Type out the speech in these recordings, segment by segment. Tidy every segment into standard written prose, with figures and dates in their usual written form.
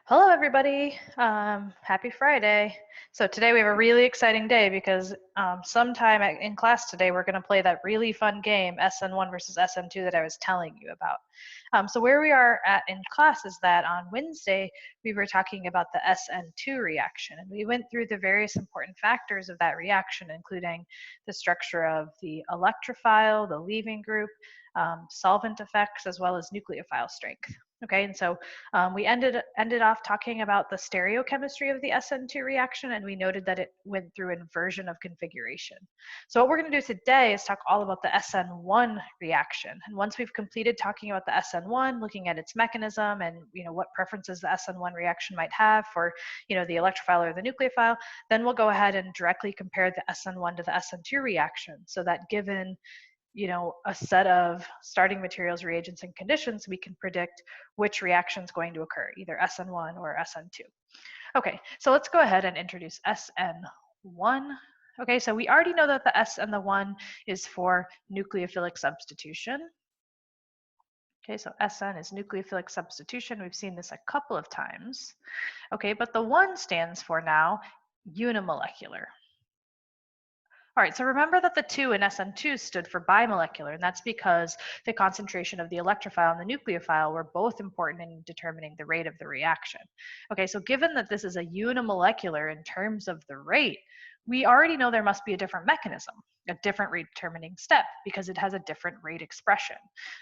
Hello, everybody. Happy Friday. So today we have a really exciting day because sometime in class today we're going to play that really fun game, SN1 versus SN2, that I was telling you about. So where we are at in class is that on Wednesday we were talking about the SN2 reaction, and we went through the various important factors of that reaction, including the structure of the electrophile, the leaving group, solvent effects, as well as nucleophile strength. Okay, and so we ended off talking about the stereochemistry of the SN2 reaction, and we noted that it went through inversion of configuration. So what we're going to do today is talk all about the SN1 reaction. And once we've completed talking about the SN1, looking at its mechanism and what preferences the SN1 reaction might have for the electrophile or the nucleophile, then we'll go ahead and directly compare the SN1 to the SN2 reaction, so that given a set of starting materials, reagents, and conditions, we can predict which reaction is going to occur, either SN1 or SN2. Okay, so let's go ahead and introduce SN1. Okay, so we already know that the S and the 1 is for nucleophilic substitution. Okay, so SN is nucleophilic substitution. We've seen this a couple of times. Okay, but the 1 stands for now unimolecular. All right, so remember that the 2 in SN2 stood for bimolecular, and that's because the concentration of the electrophile and the nucleophile were both important in determining the rate of the reaction. Okay, so given that this is a unimolecular in terms of the rate, we already know there must be a different mechanism, a different rate determining step, because it has a different rate expression.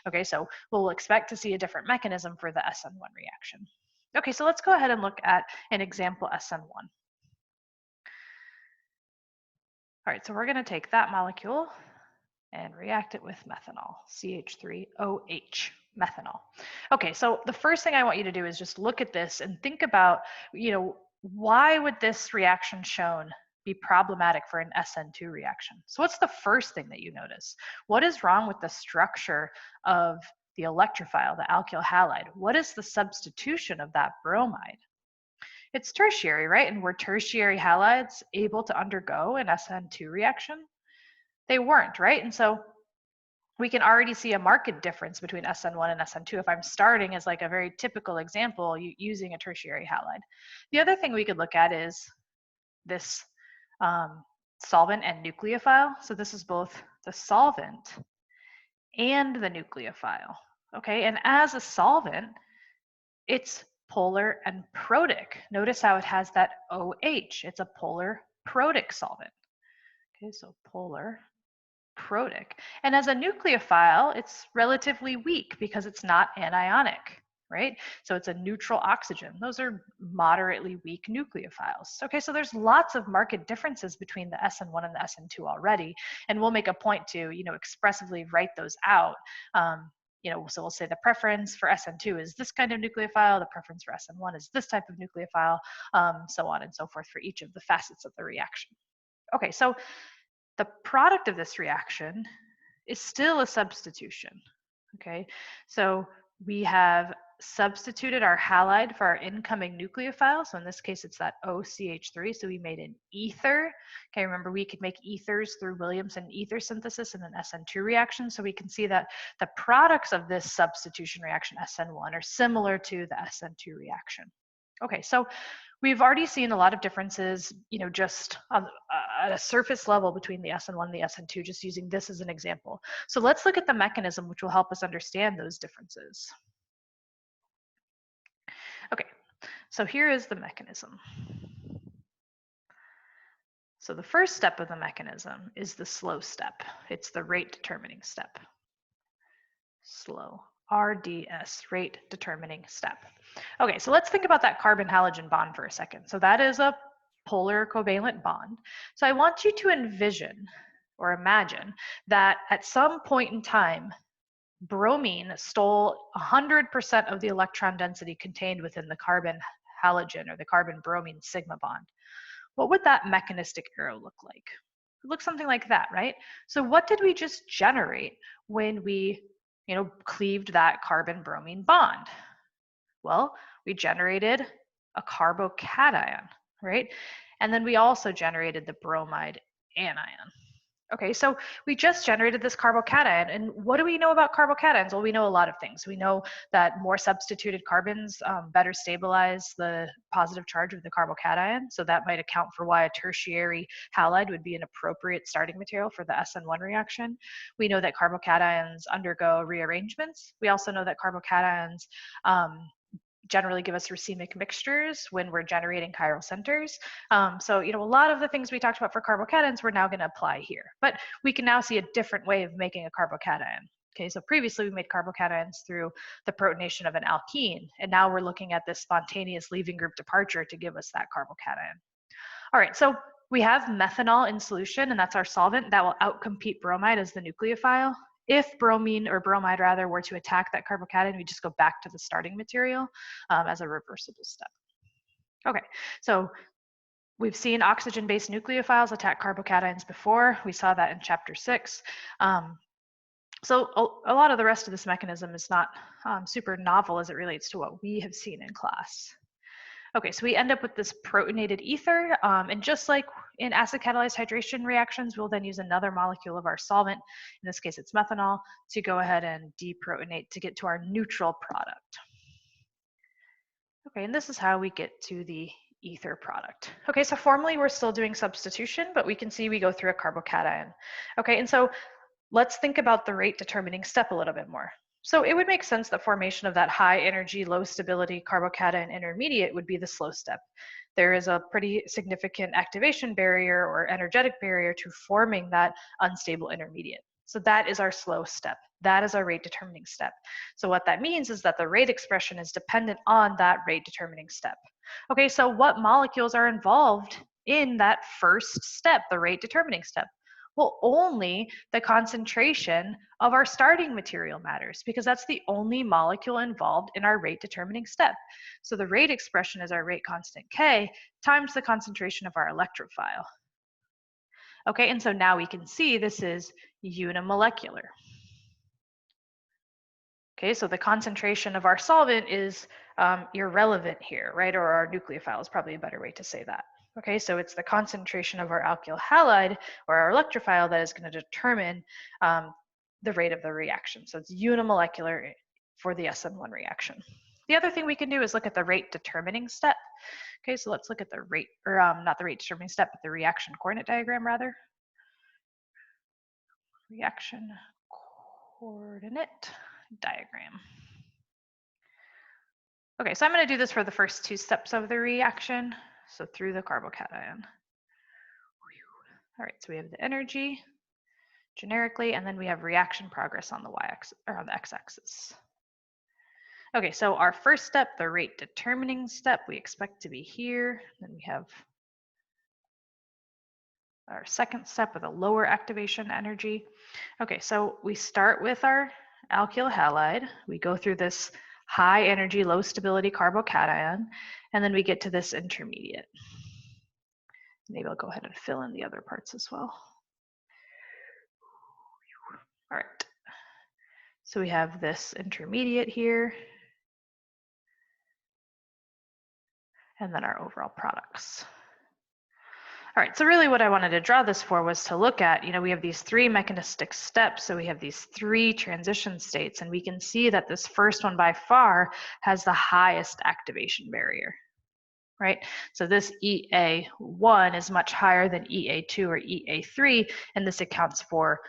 Okay, so we'll expect to see a different mechanism for the SN1 reaction. Okay, so let's go ahead and look at an example SN1. All right, so we're going to take that molecule and react it with methanol, CH3OH, methanol. Okay, so the first thing I want you to do is just look at this and think about, why would this reaction shown be problematic for an SN2 reaction? So what's the first thing that you notice? What is wrong with the structure of the electrophile, the alkyl halide? What is the substitution of that bromide? It's tertiary, right? And were tertiary halides able to undergo an SN2 reaction? They weren't, right? And so we can already see a marked difference between SN1 and SN2 if I'm starting as like a very typical example using a tertiary halide. The other thing we could look at is this solvent and nucleophile. So this is both the solvent and the nucleophile, okay? And as a solvent, it's polar and protic. Notice how it has that OH. It's a polar protic solvent. Okay, so polar, protic. And as a nucleophile, it's relatively weak because it's not anionic, right? So it's a neutral oxygen. Those are moderately weak nucleophiles. Okay, so there's lots of marked differences between the SN1 and the SN2 already, and we'll make a point to, expressively write those out. So we'll say the preference for SN2 is this kind of nucleophile, the preference for SN1 is this type of nucleophile, so on and so forth for each of the facets of the reaction. Okay, so the product of this reaction is still a substitution, okay? So we have substituted our halide for our incoming nucleophile. So in this case, it's that OCH3. So we made an ether. Okay, remember we could make ethers through Williamson ether synthesis in an SN2 reaction. So we can see that the products of this substitution reaction, SN1, are similar to the SN2 reaction. Okay, so we've already seen a lot of differences, just at a surface level between the SN1 and the SN2, just using this as an example. So let's look at the mechanism which will help us understand those differences. Okay, so here is the mechanism. So the first step of the mechanism is the slow step. It's the rate determining step. Slow, RDS, rate determining step. Okay, so let's think about that carbon-halogen bond for a second. So that is a polar covalent bond. So I want you to envision or imagine that at some point in time, bromine stole 100% of the electron density contained within the carbon halogen or the carbon bromine sigma bond. What would that mechanistic arrow look like? It looks something like that, right? So what did we just generate when we, cleaved that carbon bromine bond? Well, we generated a carbocation, right? And then we also generated the bromide anion. Okay, so we just generated this carbocation, and what do we know about carbocations? Well, we know a lot of things. We know that more substituted carbons better stabilize the positive charge of the carbocation, so that might account for why a tertiary halide would be an appropriate starting material for the SN1 reaction. We know that carbocations undergo rearrangements. We also know that carbocations generally give us racemic mixtures when we're generating chiral centers. So, a lot of the things we talked about for carbocations, we're now going to apply here. But we can now see a different way of making a carbocation. Okay, so previously we made carbocations through the protonation of an alkene, and now we're looking at this spontaneous leaving group departure to give us that carbocation. All right, so we have methanol in solution, and that's our solvent that will outcompete bromide as the nucleophile. If bromine or bromide rather were to attack that carbocation, we just go back to the starting material as a reversible step. Okay, so we've seen oxygen-based nucleophiles attack carbocations before. We saw that in chapter 6. So a lot of the rest of this mechanism is not super novel as it relates to what we have seen in class. Okay, so we end up with this protonated ether, and just like in acid-catalyzed hydration reactions, we'll then use another molecule of our solvent, in this case it's methanol, to go ahead and deprotonate to get to our neutral product. Okay, and this is how we get to the ether product. Okay, so formally we're still doing substitution, but we can see we go through a carbocation. Okay, and so let's think about the rate determining step a little bit more. So it would make sense that formation of that high energy, low stability carbocation intermediate would be the slow step. There is a pretty significant activation barrier or energetic barrier to forming that unstable intermediate. So that is our slow step. That is our rate determining step. So what that means is that the rate expression is dependent on that rate determining step. Okay, so what molecules are involved in that first step, the rate determining step? Well, only the concentration of our starting material matters because that's the only molecule involved in our rate determining step. So the rate expression is our rate constant K times the concentration of our electrophile. Okay, and so now we can see this is unimolecular. Okay, so the concentration of our solvent is irrelevant here, right? Or our nucleophile is probably a better way to say that. Okay, so it's the concentration of our alkyl halide or our electrophile that is going to determine the rate of the reaction. So it's unimolecular for the SN1 reaction. The other thing we can do is look at the rate determining step. Okay, so let's look at the rate, or not the rate determining step, but the reaction coordinate diagram rather. Reaction coordinate diagram. Okay, so I'm going to do this for the first two steps of the reaction. So through the carbocation. All right, so we have the energy generically, and then we have reaction progress on the y-axis or on the x-axis. Okay, so our first step, the rate determining step, we expect to be here. Then we have our second step with a lower activation energy. Okay, so we start with our alkyl halide. We go through this high energy, low stability carbocation, and then we get to this intermediate. Maybe I'll go ahead and fill in the other parts as well. All right, so we have this intermediate here, and then our overall products. All right, so really what I wanted to draw this for was to look at, we have these three mechanistic steps, so we have these three transition states, and we can see that this first one by far has the highest activation barrier. Right? So this EA1 is much higher than EA2 or EA3, and this accounts for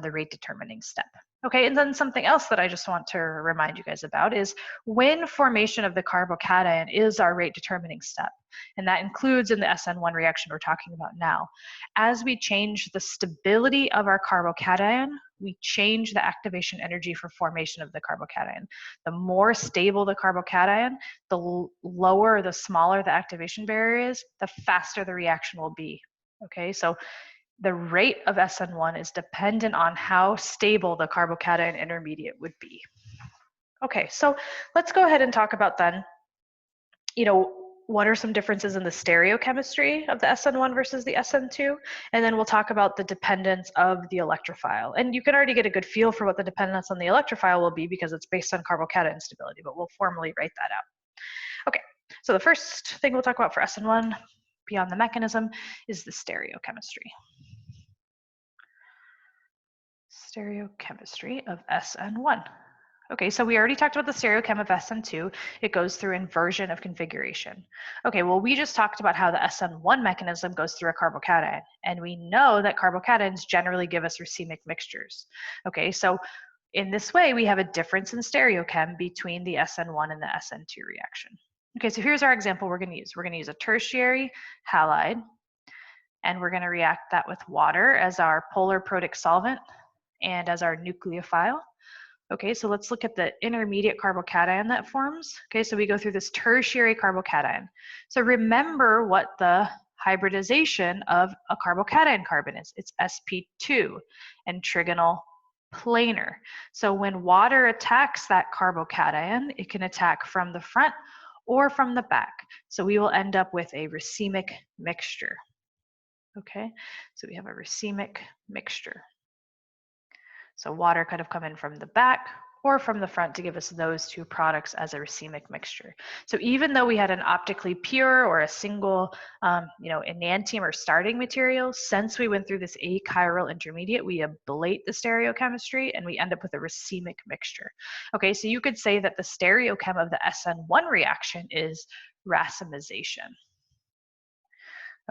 the rate determining step. Okay, and then something else that I just want to remind you guys about is when formation of the carbocation is our rate determining step, and that includes in the SN1 reaction we're talking about now. As we change the stability of our carbocation, we change the activation energy for formation of the carbocation. The more stable the carbocation, the lower, the smaller the activation barrier is, the faster the reaction will be. Okay, so the rate of SN1 is dependent on how stable the carbocation intermediate would be. Okay, so let's go ahead and talk about then, what are some differences in the stereochemistry of the SN1 versus the SN2? And then we'll talk about the dependence of the electrophile. And you can already get a good feel for what the dependence on the electrophile will be because it's based on carbocation stability, but we'll formally write that out. Okay, so the first thing we'll talk about for SN1 beyond the mechanism is the stereochemistry. Stereochemistry of SN1. Okay, so we already talked about the stereochem of SN2. It goes through inversion of configuration. Okay, well, we just talked about how the SN1 mechanism goes through a carbocation, and we know that carbocations generally give us racemic mixtures. Okay, so in this way, we have a difference in stereochem between the SN1 and the SN2 reaction. Okay, so here's our example we're going to use. We're going to use a tertiary halide, and we're going to react that with water as our polar protic solvent and as our nucleophile. Okay, so let's look at the intermediate carbocation that forms. Okay, so we go through this tertiary carbocation. So remember what the hybridization of a carbocation carbon is. It's sp2 and trigonal planar. So when water attacks that carbocation, it can attack from the front or from the back. So we will end up with a racemic mixture. Okay, so we have a racemic mixture. So water could have come in from the back or from the front to give us those two products as a racemic mixture. So even though we had an optically pure or a single, enantiomer or starting material, since we went through this achiral intermediate, we ablate the stereochemistry and we end up with a racemic mixture. Okay, so you could say that the stereochem of the SN1 reaction is racemization.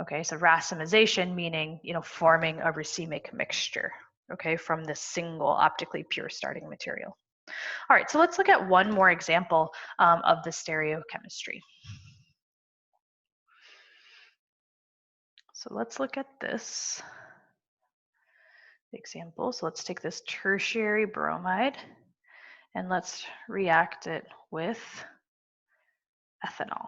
Okay, so racemization meaning, forming a racemic mixture, okay, from this single optically pure starting material. All right, so let's look at one more example of the stereochemistry. So let's look at this example. So let's take this tertiary bromide and let's react it with ethanol.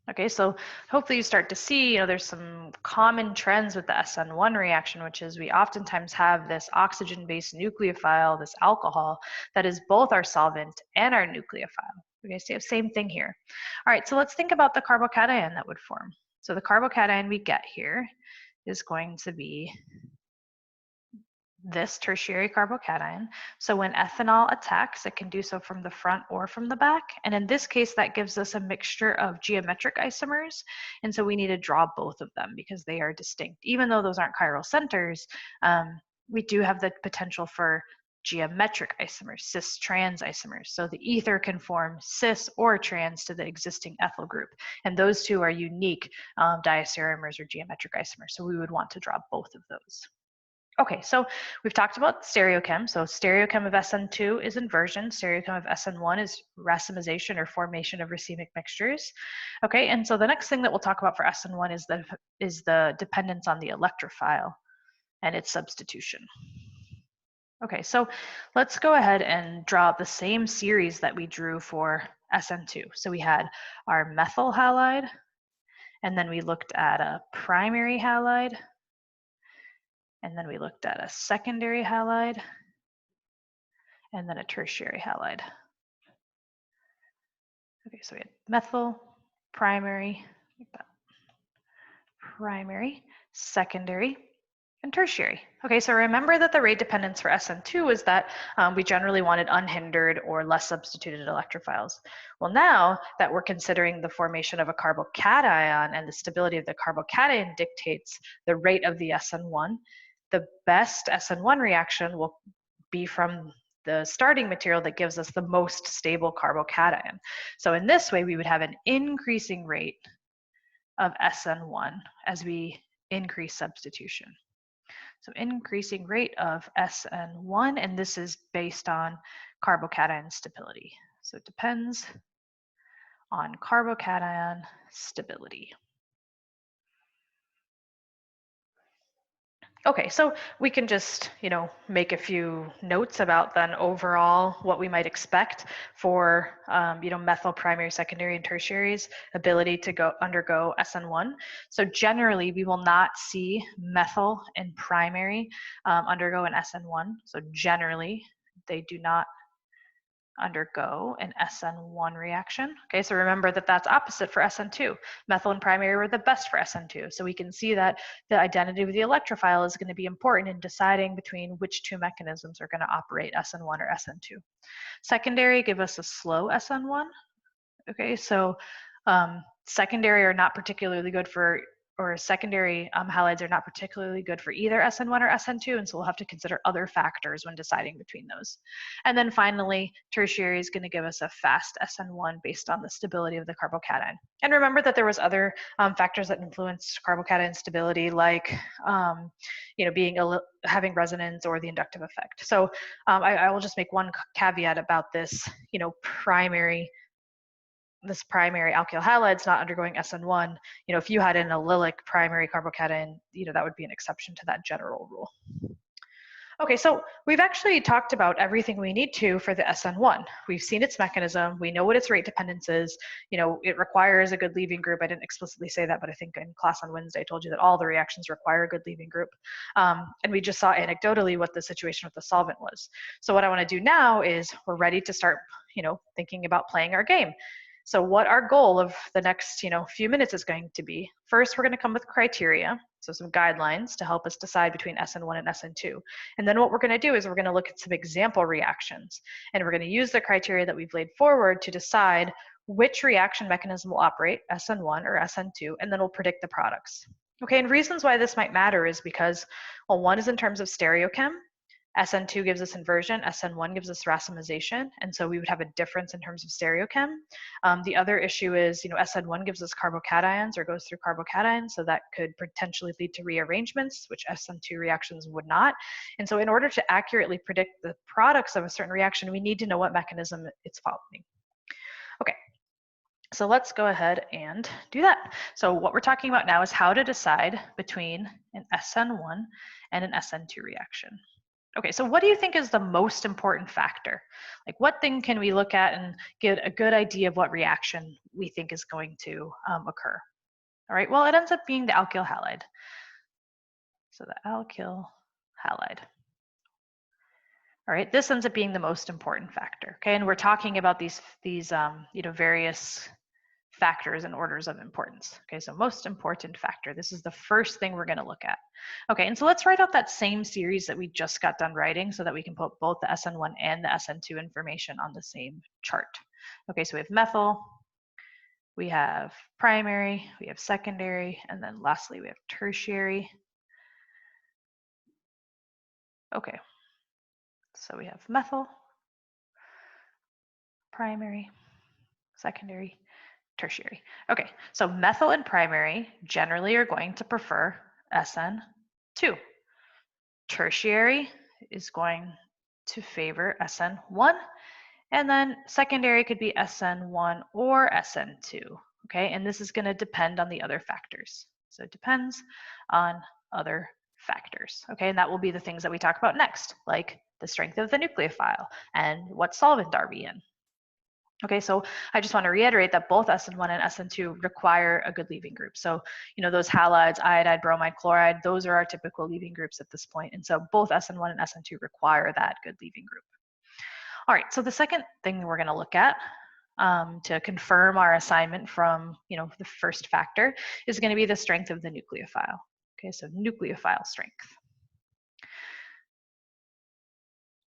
Okay, so hopefully you start to see, there's some common trends with the SN1 reaction, which is we oftentimes have this oxygen-based nucleophile, this alcohol, that is both our solvent and our nucleophile. Okay, so you have same thing here. All right, so let's think about the carbocation that would form. So the carbocation we get here is going to be this tertiary carbocation. So when ethanol attacks, it can do so from the front or from the back. And in this case, that gives us a mixture of geometric isomers. And so we need to draw both of them because they are distinct. Even though those aren't chiral centers, we do have the potential for geometric isomers, cis-trans isomers. So the ether can form cis or trans to the existing ethyl group. And those two are unique diastereomers or geometric isomers. So we would want to draw both of those. Okay, so we've talked about stereochem. So stereochem of SN2 is inversion. Stereochem of SN1 is racemization or formation of racemic mixtures. Okay, and so the next thing that we'll talk about for SN1 is the dependence on the electrophile and its substitution. Okay, so let's go ahead and draw the same series that we drew for SN2. So we had our methyl halide, and then we looked at a primary halide, and then we looked at a secondary halide, and then a tertiary halide. Okay, so we had methyl, primary, secondary, and tertiary. Okay, so remember that the rate dependence for SN2 was that we generally wanted unhindered or less substituted electrophiles. Well, now that we're considering the formation of a carbocation and the stability of the carbocation dictates the rate of the SN1, the best SN1 reaction will be from the starting material that gives us the most stable carbocation. So in this way, we would have an increasing rate of SN1 as we increase substitution. So increasing rate of SN1, and this is based on carbocation stability. So it depends on carbocation stability. Okay, so we can just, make a few notes about then overall what we might expect for, methyl primary, secondary, and tertiary's ability to undergo SN1. So generally, we will not see methyl and primary undergo an SN1. So generally, they do not undergo an SN1 reaction. Okay, so remember that that's opposite for SN2. Methyl and primary were the best for SN2. So we can see that the identity of the electrophile is going to be important in deciding between which two mechanisms are going to operate SN1 or SN2. Secondary give us a slow SN1. Okay, so secondary are not particularly good for or secondary halides are not particularly good for either SN1 or SN2, and so we'll have to consider other factors when deciding between those. And then finally, tertiary is going to give us a fast SN1 based on the stability of the carbocation. And remember that there was other factors that influenced carbocation stability, like being having resonance or the inductive effect. So I will just make one caveat about this, this primary alkyl halides not undergoing SN1, if you had an allylic primary carbocation, that would be an exception to that general rule. Okay, so we've actually talked about everything we need to for the SN1. We've seen its mechanism, we know what its rate dependence is, it requires a good leaving group. I didn't explicitly say that, but I think in class on Wednesday I told you that all the reactions require a good leaving group. And we just saw anecdotally what the situation with the solvent was. So what I wanna do now is we're ready to start, thinking about playing our game. So what our goal of the next, few minutes is going to be, first we're going to come with criteria, so some guidelines to help us decide between SN1 and SN2. And then what we're going to do is we're going to look at some example reactions, and we're going to use the criteria that we've laid forward to decide which reaction mechanism will operate, SN1 or SN2, and then we'll predict the products. Okay, and reasons why this might matter is because, well, one is in terms of stereochem. SN2 gives us inversion, SN1 gives us racemization, and so we would have a difference in terms of stereochem. The other issue is, SN1 gives us carbocations or goes through carbocations, so that could potentially lead to rearrangements, which SN2 reactions would not. And so in order to accurately predict the products of a certain reaction, we need to know what mechanism it's following. Okay, so let's go ahead and do that. So what we're talking about now is how to decide between an SN1 and an SN2 reaction. Okay, so what do you think is the most important factor? Like, what thing can we look at and get a good idea of what reaction we think is going to occur? All right, well, it ends up being the alkyl halide. So the alkyl halide. All right, this ends up being the most important factor. Okay, and we're talking about these various factors and orders of importance. Okay, so most important factor. This is the first thing we're going to look at. Okay, and so let's write out that same series that we just got done writing so that we can put both the SN1 and the SN2 information on the same chart. Okay, so we have methyl, we have primary, we have secondary, and then lastly we have tertiary. Okay, so we have methyl, primary, secondary, tertiary. Okay, so methyl and primary generally are going to prefer SN2. Tertiary is going to favor SN1, and then secondary could be SN1 or SN2. Okay, and this is going to depend on the other factors. So it depends on other factors. Okay, and that will be the things that we talk about next, like the strength of the nucleophile and what solvent are we in. Okay, so I just want to reiterate that both SN1 and SN2 require a good leaving group. So, those halides, iodide, bromide, chloride, those are our typical leaving groups at this point. And so both SN1 and SN2 require that good leaving group. All right, so the second thing we're going to look at to confirm our assignment from, the first factor is going to be the strength of the nucleophile. Okay, so nucleophile strength.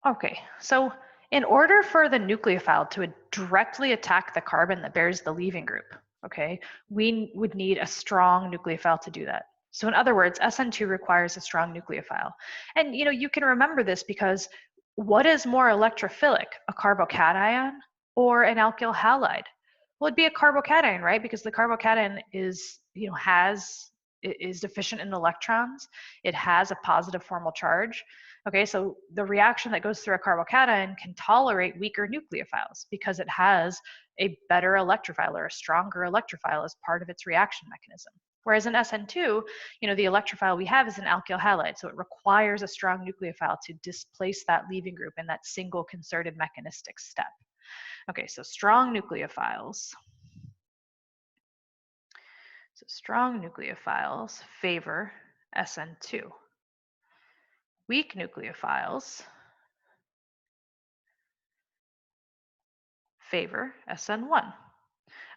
Okay, so in order for the nucleophile to directly attack the carbon that bears the leaving group, okay, we would need a strong nucleophile to do that. So in other words, SN2 requires a strong nucleophile. And you can remember this because what is more electrophilic, a carbocation or an alkyl halide? Well, it'd be a carbocation, right? Because the carbocation is, is deficient in electrons. It has a positive formal charge. Okay, so the reaction that goes through a carbocation can tolerate weaker nucleophiles because it has a better electrophile or a stronger electrophile as part of its reaction mechanism. Whereas in SN2, the electrophile we have is an alkyl halide, so it requires a strong nucleophile to displace that leaving group in that single concerted mechanistic step. Okay, so strong nucleophiles. So strong nucleophiles favor SN2. Weak nucleophiles favor SN1.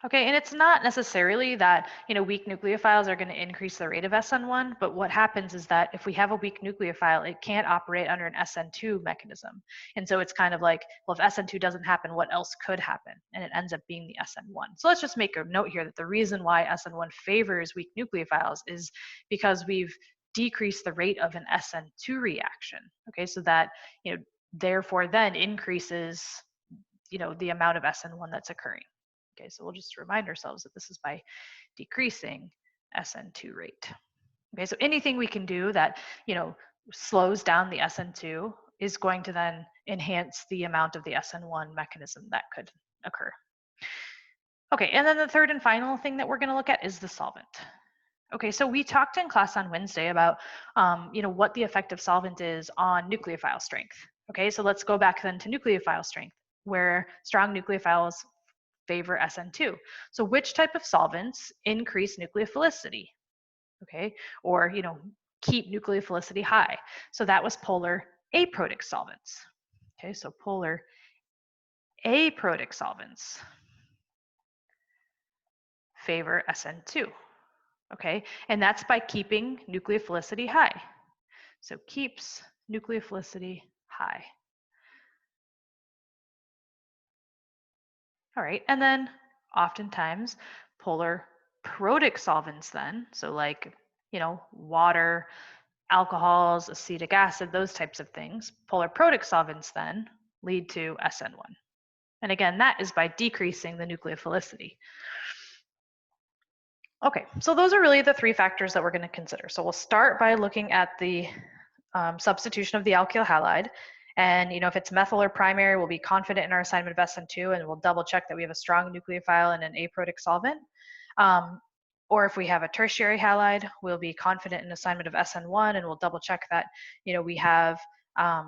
Okay, and it's not necessarily that, weak nucleophiles are going to increase the rate of SN1, but what happens is that if we have a weak nucleophile, it can't operate under an SN2 mechanism. And so it's kind of like, well, if SN2 doesn't happen, what else could happen? And it ends up being the SN1. So let's just make a note here that the reason why SN1 favors weak nucleophiles is because we've decreased the rate of an SN2 reaction. Okay, so that, therefore then increases, the amount of SN1 that's occurring. Okay, so we'll just remind ourselves that this is by decreasing SN2 rate. Okay, so anything we can do that, slows down the SN2 is going to then enhance the amount of the SN1 mechanism that could occur. Okay, and then the third and final thing that we're going to look at is the solvent. Okay, so we talked in class on Wednesday about, what the effect of solvent is on nucleophile strength. Okay, so let's go back then to nucleophile strength, where strong nucleophiles favor SN2. So which type of solvents increase nucleophilicity? Okay, or keep nucleophilicity high. So that was polar aprotic solvents. Okay, so polar aprotic solvents favor SN2. Okay, and that's by keeping nucleophilicity high. So keeps nucleophilicity high. All right, and then oftentimes polar protic solvents then, so like, water, alcohols, acetic acid, those types of things, polar protic solvents then lead to SN1. And again, that is by decreasing the nucleophilicity. Okay, so those are really the three factors that we're going to consider. So we'll start by looking at the substitution of the alkyl halide. And if it's methyl or primary, we'll be confident in our assignment of SN2, and we'll double check that we have a strong nucleophile and an aprotic solvent. Or if we have a tertiary halide, we'll be confident in assignment of SN1, and we'll double check that we have a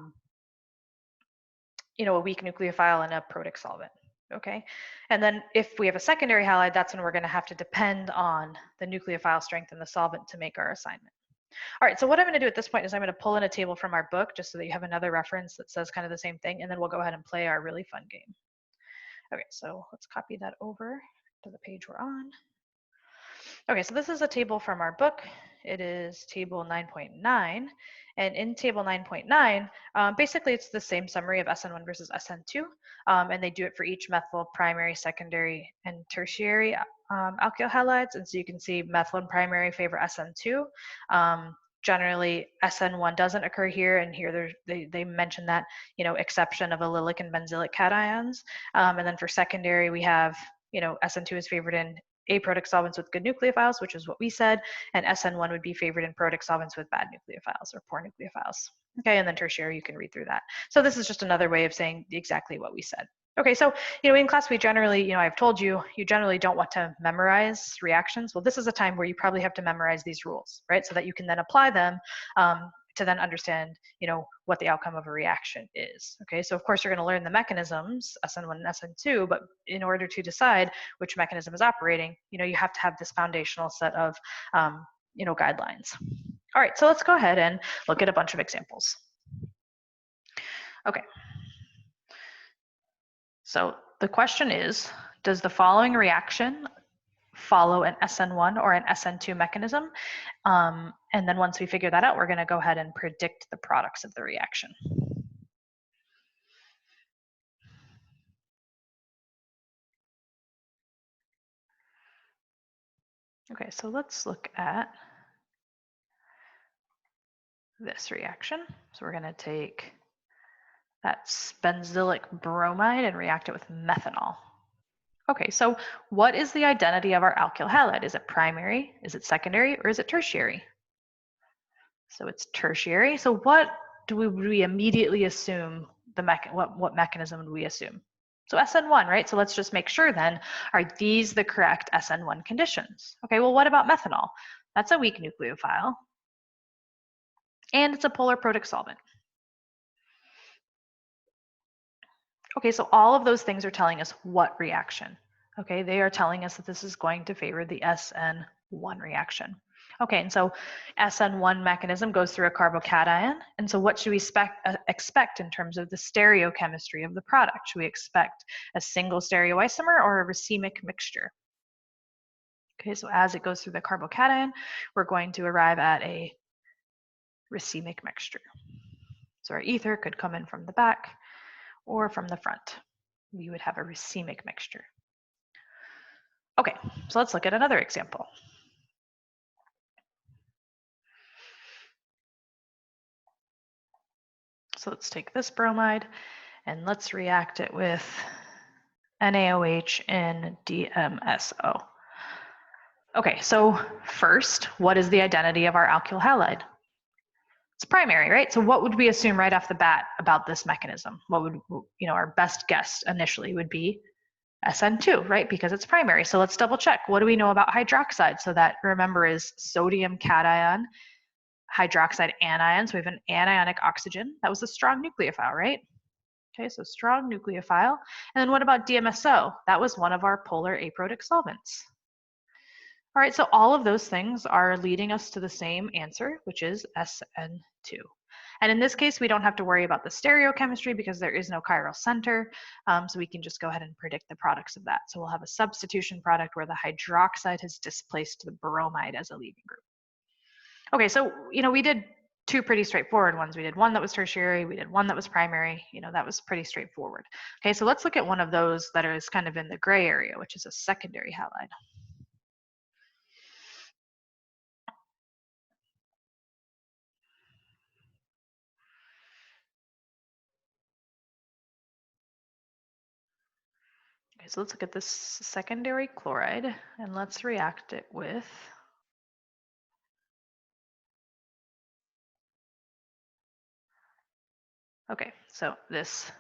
weak nucleophile and a protic solvent. Okay, and then if we have a secondary halide, that's when we're going to have to depend on the nucleophile strength and the solvent to make our assignment. All right, so what I'm going to do at this point is I'm going to pull in a table from our book just so that you have another reference that says kind of the same thing, and then we'll go ahead and play our really fun game. Okay, so let's copy that over to the page we're on. Okay, so this is a table from our book. It is table 9.9, and in table 9.9, basically it's the same summary of SN1 versus SN2, and they do it for each methyl, primary, secondary, and tertiary alkyl halides. And so you can see methyl and primary favor SN2. Generally, SN1 doesn't occur here, and here they mention that, exception of allylic and benzylic cations. And then for secondary, we have, SN2 is favored in aprotic solvents with good nucleophiles, which is what we said, and SN1 would be favored in protic solvents with bad nucleophiles or poor nucleophiles. Okay, and then tertiary, you can read through that. So this is just another way of saying exactly what we said. Okay, so in class we generally, I've told you, you generally don't want to memorize reactions. Well, this is a time where you probably have to memorize these rules, right? So that you can then apply them to then understand, what the outcome of a reaction is. Okay, so of course you're going to learn the mechanisms, SN1 and SN2, but in order to decide which mechanism is operating, you have to have this foundational set of, guidelines. All right, so let's go ahead and look at a bunch of examples. Okay. So the question is, does the following reaction follow an SN1 or an SN2 mechanism? And then once we figure that out, we're going to go ahead and predict the products of the reaction. Okay, so let's look at this reaction. So we're going to take that benzylic bromide and react it with methanol. Okay, so what is the identity of our alkyl halide? Is it primary, is it secondary, or is it tertiary? So it's tertiary. So what do we immediately assume, what mechanism would we assume? So SN1, right? So let's just make sure then, are these the correct SN1 conditions? Okay, well, what about methanol? That's a weak nucleophile, and it's a polar protic solvent. Okay, so all of those things are telling us what reaction. Okay, they are telling us that this is going to favor the SN1 reaction. Okay, and so SN1 mechanism goes through a carbocation. And so what should we expect in terms of the stereochemistry of the product? Should we expect a single stereoisomer or a racemic mixture? Okay, so as it goes through the carbocation, we're going to arrive at a racemic mixture. So our ether could come in from the back or from the front. We would have a racemic mixture. Okay, so let's look at another example. So let's take this bromide and let's react it with NaOH and DMSO. Okay, so first, what is the identity of our alkyl halide? It's primary, right? So what would we assume right off the bat about this mechanism? What would, our best guess initially would be SN2, right? Because it's primary. So let's double check. What do we know about hydroxide? So that, remember, is sodium cation, hydroxide anion. So we have an anionic oxygen. That was a strong nucleophile, right? Okay, so strong nucleophile. And then what about DMSO? That was one of our polar aprotic solvents. All right, so all of those things are leading us to the same answer, which is SN2. And in this case, we don't have to worry about the stereochemistry because there is no chiral center, so we can just go ahead and predict the products of that. So we'll have a substitution product where the hydroxide has displaced the bromide as a leaving group. Okay, so we did two pretty straightforward ones. We did one that was tertiary, we did one that was primary. That was pretty straightforward. Okay, so let's look at one of those that is kind of in the gray area, which is a secondary halide. Okay, so let's look at this secondary chloride and let's react it with so this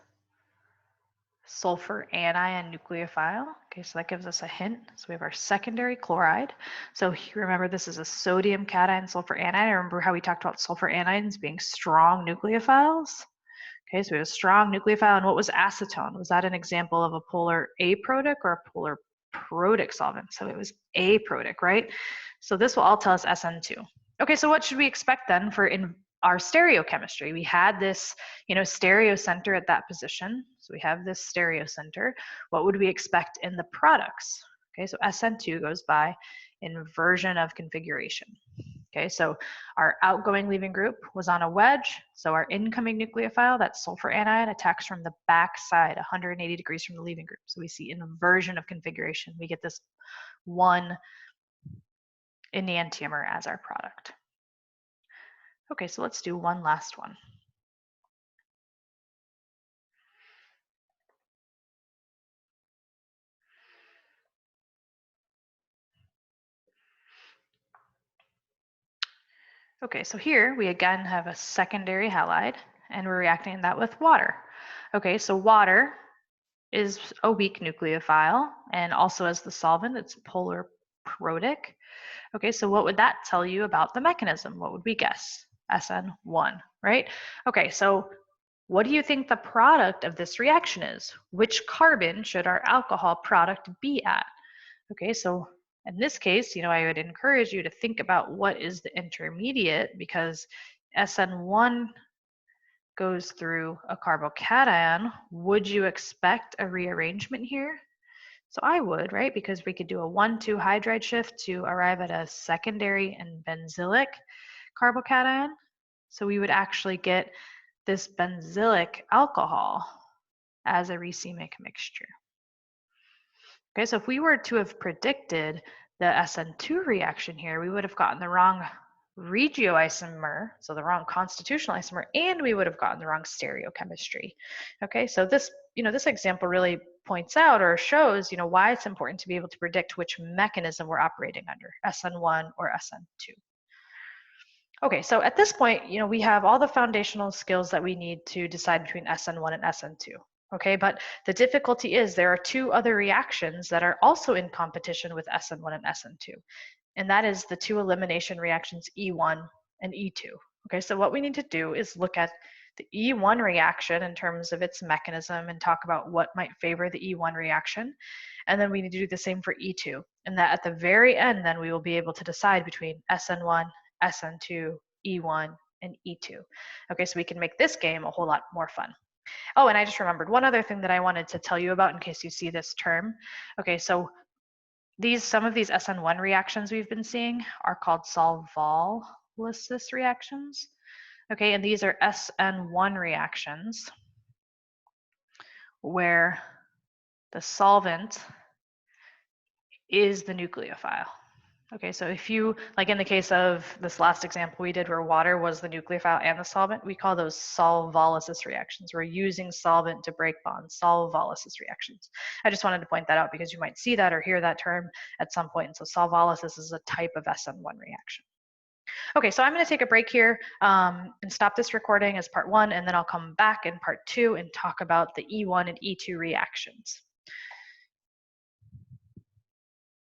sulfur anion nucleophile. Okay, so that gives us a hint. So we have our secondary chloride. So remember, this is a sodium cation sulfur anion. Remember how we talked about sulfur anions being strong nucleophiles? Okay, so we have a strong nucleophile. And what was acetone? Was that an example of a polar aprotic or a polar protic solvent? So it was aprotic, right? So this will all tell us SN2. Okay, so what should we expect then for in our stereochemistry? We had this, stereo center at that position. So we have this stereo center. What would we expect in the products? Okay, so SN2 goes by inversion of configuration. Okay, so our outgoing leaving group was on a wedge. So our incoming nucleophile, that sulfur anion, attacks from the back side, 180 degrees from the leaving group. So we see inversion of configuration. We get this one enantiomer as our product. Okay, so let's do one last one. Okay, so here we again have a secondary halide and we're reacting that with water. Okay, so water is a weak nucleophile and also as the solvent, it's polar protic. Okay, so what would that tell you about the mechanism? What would we guess? SN1, right? Okay, so what do you think the product of this reaction is? Which carbon should our alcohol product be at? Okay, so in this case, I would encourage you to think about what is the intermediate because SN1 goes through a carbocation. Would you expect a rearrangement here? So I would, right? Because we could do a 1,2 hydride shift to arrive at a secondary and benzylic carbocation. So we would actually get this benzylic alcohol as a racemic mixture. Okay, so if we were to have predicted the SN2 reaction here, we would have gotten the wrong regioisomer, so the wrong constitutional isomer, and we would have gotten the wrong stereochemistry. Okay, so this, this example really points out or shows, why it's important to be able to predict which mechanism we're operating under, SN1 or SN2. Okay, so at this point, we have all the foundational skills that we need to decide between SN1 and SN2. Okay, but the difficulty is there are two other reactions that are also in competition with SN1 and SN2, and that is the two elimination reactions E1 and E2. Okay, so what we need to do is look at the E1 reaction in terms of its mechanism and talk about what might favor the E1 reaction, and then we need to do the same for E2, and that at the very end, then we will be able to decide between SN1, SN2, E1, and E2. Okay, so we can make this game a whole lot more fun. Oh, and I just remembered one other thing that I wanted to tell you about in case you see this term. Okay, so some of these SN1 reactions we've been seeing are called solvolysis reactions. Okay, and these are SN1 reactions where the solvent is the nucleophile. Okay, so if you, like in the case of this last example we did where water was the nucleophile and the solvent, we call those solvolysis reactions. We're using solvent to break bonds, solvolysis reactions. I just wanted to point that out because you might see that or hear that term at some point. And so solvolysis is a type of SN1 reaction. Okay, so I'm going to take a break here and stop this recording as part 1, and then I'll come back in part 2 and talk about the E1 and E2 reactions.